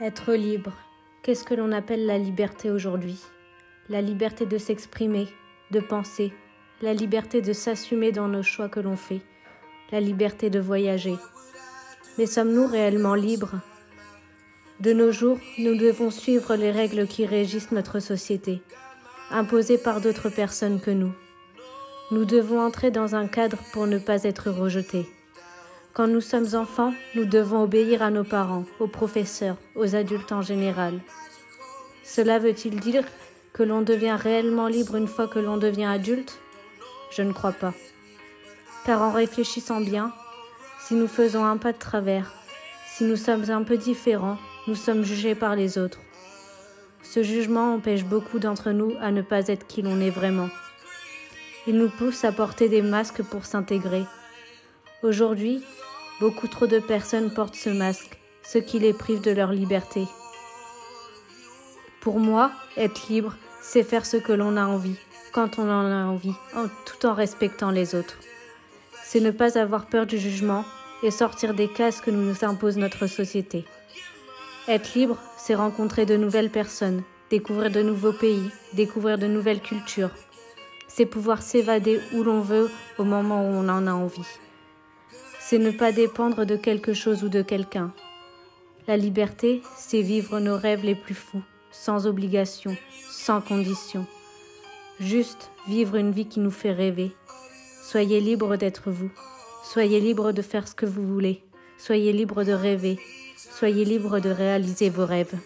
Être libre. Qu'est-ce que l'on appelle la liberté aujourd'hui? La liberté de s'exprimer, de penser, la liberté de s'assumer dans nos choix que l'on fait, la liberté de voyager. Mais sommes-nous réellement libres? De nos jours, nous devons suivre les règles qui régissent notre société, imposées par d'autres personnes que nous. Nous devons entrer dans un cadre pour ne pas être rejetés. Quand nous sommes enfants, nous devons obéir à nos parents, aux professeurs, aux adultes en général. Cela veut-il dire que l'on devient réellement libre une fois que l'on devient adulte? Je ne crois pas. Car en réfléchissant bien, si nous faisons un pas de travers, si nous sommes un peu différents, nous sommes jugés par les autres. Ce jugement empêche beaucoup d'entre nous à ne pas être qui l'on est vraiment. Il nous pousse à porter des masques pour s'intégrer. Aujourd'hui, beaucoup trop de personnes portent ce masque, ce qui les prive de leur liberté. Pour moi, être libre, c'est faire ce que l'on a envie, quand on en a envie, tout en respectant les autres. C'est ne pas avoir peur du jugement et sortir des cases que nous impose notre société. Être libre, c'est rencontrer de nouvelles personnes, découvrir de nouveaux pays, découvrir de nouvelles cultures. C'est pouvoir s'évader où l'on veut au moment où on en a envie. C'est ne pas dépendre de quelque chose ou de quelqu'un. La liberté, c'est vivre nos rêves les plus fous, sans obligation, sans condition. Juste vivre une vie qui nous fait rêver. Soyez libre d'être vous. Soyez libre de faire ce que vous voulez. Soyez libre de rêver. Soyez libre de réaliser vos rêves.